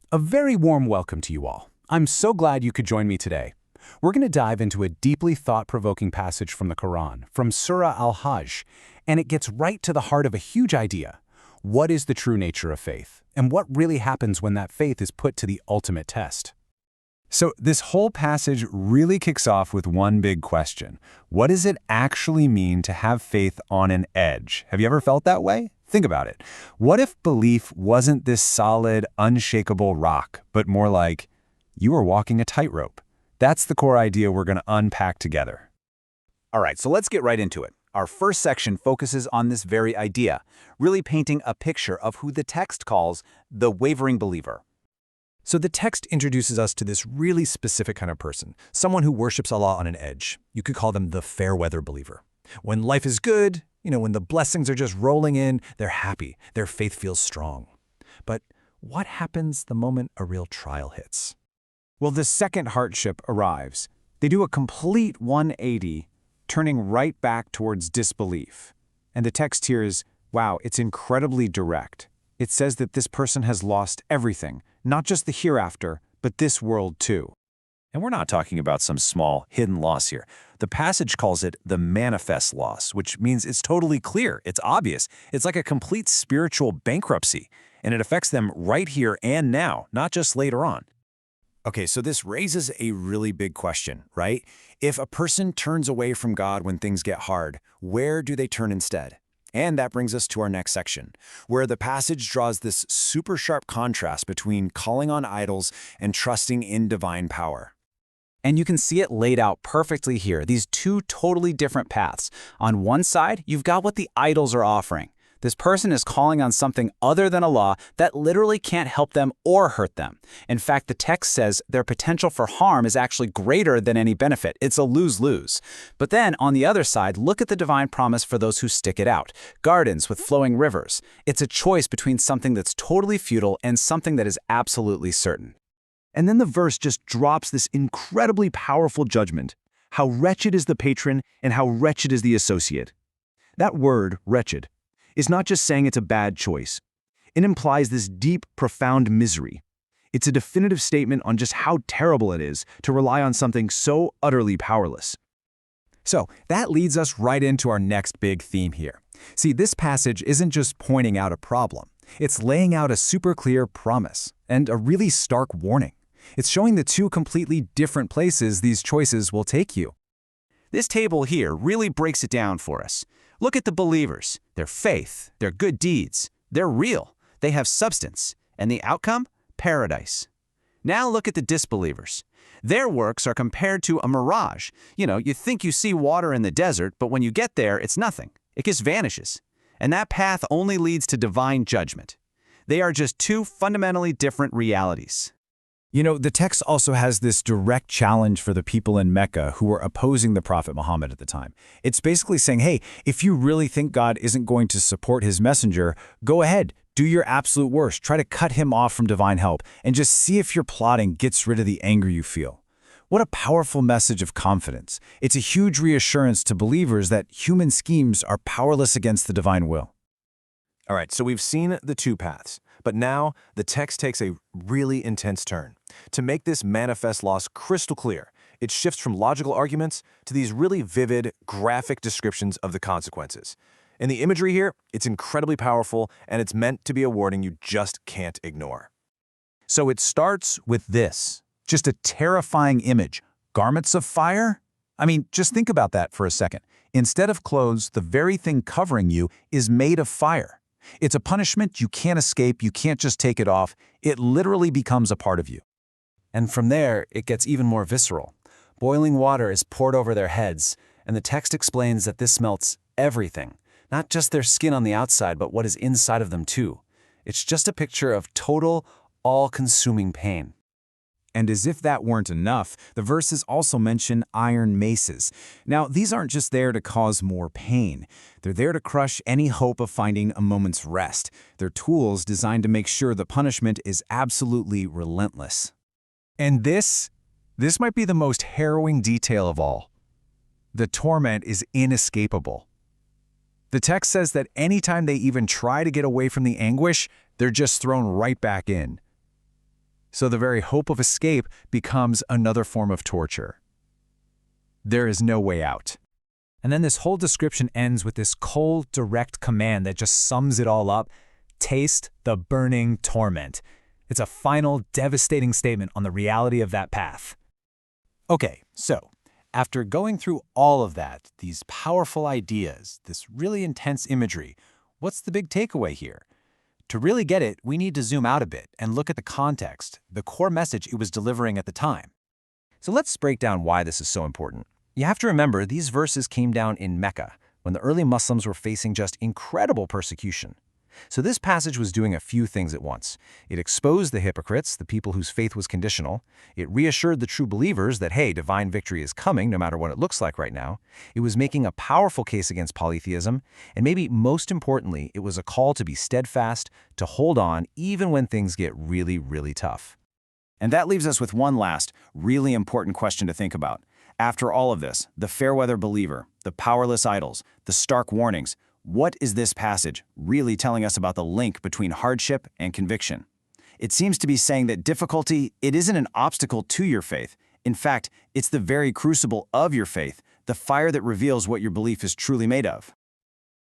A very warm welcome to you all. I'm so glad you could join me today. We're going to dive into a deeply thought-provoking passage from the Quran, from Surah Al-Hajj, and it gets right to the heart of a huge idea. What is the true nature of faith? And what really happens when that faith is put to the ultimate test? So this whole passage really kicks off with one big question. What does it actually mean to have faith on an edge? Have you ever felt that way? Think about it. What if belief wasn't this solid, unshakable rock, but more like you were walking a tightrope? That's the core idea we're going to unpack together. All right, so let's get right into it. Our first section focuses on this very idea, really painting a picture of who the text calls the wavering believer. So the text introduces us to this really specific kind of person, someone who worships Allah on an edge. You could call them the fair weather believer. When life is good, when the blessings are just rolling in, they're happy, their faith feels strong. But what happens the moment a real trial hits? Well, the second hardship arrives. They do a complete 180, turning right back towards disbelief. And the text here is, wow, it's incredibly direct. It says that this person has lost everything, not just the hereafter, but this world too. And we're not talking about some small, hidden loss here. The passage calls it the manifest loss, which means it's totally clear, it's obvious. It's like a complete spiritual bankruptcy, and it affects them right here and now, not just later on. Okay, so this raises a really big question, right? If a person turns away from God when things get hard, where do they turn instead? And that brings us to our next section, where the passage draws this super sharp contrast between calling on idols and trusting in divine power. And you can see it laid out perfectly here, these two totally different paths. On one side, you've got what the idols are offering. This person is calling on something other than Allah that literally can't help them or hurt them. In fact, the text says their potential for harm is actually greater than any benefit. It's a lose-lose. But then, on the other side, look at the divine promise for those who stick it out. Gardens with flowing rivers. It's a choice between something that's totally futile and something that is absolutely certain. And then the verse just drops this incredibly powerful judgment. How wretched is the patron and how wretched is the associate. That word, wretched, is not just saying it's a bad choice. It implies this deep, profound misery. It's a definitive statement on just how terrible it is to rely on something so utterly powerless. So that leads us right into our next big theme here. See, this passage isn't just pointing out a problem. It's laying out a super clear promise and a really stark warning. It's showing the two completely different places these choices will take you. This table here really breaks it down for us. Look at the believers, their faith, their good deeds. They're real, they have substance, and the outcome? Paradise. Now look at the disbelievers. Their works are compared to a mirage. You think you see water in the desert, but when you get there, it's nothing. It just vanishes. And that path only leads to divine judgment. They are just two fundamentally different realities. The text also has this direct challenge for the people in Mecca who were opposing the Prophet Muhammad at the time. It's basically saying, hey, if you really think God isn't going to support his messenger, go ahead, do your absolute worst, try to cut him off from divine help, and just see if your plotting gets rid of the anger you feel. What a powerful message of confidence. It's a huge reassurance to believers that human schemes are powerless against the divine will. All right, so we've seen the two paths, but now the text takes a really intense turn. To make this manifest loss crystal clear, it shifts from logical arguments to these really vivid, graphic descriptions of the consequences. In the imagery here, it's incredibly powerful, and it's meant to be a warning you just can't ignore. So it starts with this, just a terrifying image. Garments of fire? I mean, just think about that for a second. Instead of clothes, the very thing covering you is made of fire. It's a punishment you can't escape, you can't just take it off. It literally becomes a part of you. And from there, it gets even more visceral. Boiling water is poured over their heads, and the text explains that this melts everything, not just their skin on the outside, but what is inside of them too. It's just a picture of total, all-consuming pain. And as if that weren't enough, the verses also mention iron maces. Now, these aren't just there to cause more pain. They're there to crush any hope of finding a moment's rest. They're tools designed to make sure the punishment is absolutely relentless. And this might be the most harrowing detail of all. The torment is inescapable. The text says that anytime they even try to get away from the anguish, they're just thrown right back in. So the very hope of escape becomes another form of torture. There is no way out. And then this whole description ends with this cold, direct command that just sums it all up. Taste the burning torment. It's a final, devastating statement on the reality of that path. Okay, so after going through all of that, these powerful ideas, this really intense imagery, what's the big takeaway here? To really get it, we need to zoom out a bit and look at the context, the core message it was delivering at the time. So let's break down why this is so important. You have to remember, these verses came down in Mecca, when the early Muslims were facing just incredible persecution. So this passage was doing a few things at once. It exposed the hypocrites, the people whose faith was conditional. It reassured the true believers that, hey, divine victory is coming no matter what it looks like right now. It was making a powerful case against polytheism. And maybe most importantly, it was a call to be steadfast, to hold on even when things get really, really tough. And that leaves us with one last, really important question to think about. After all of this, the fair-weather believer, the powerless idols, the stark warnings, what is this passage really telling us about the link between hardship and conviction? It seems to be saying that difficulty, it isn't an obstacle to your faith. In fact, it's the very crucible of your faith, the fire that reveals what your belief is truly made of.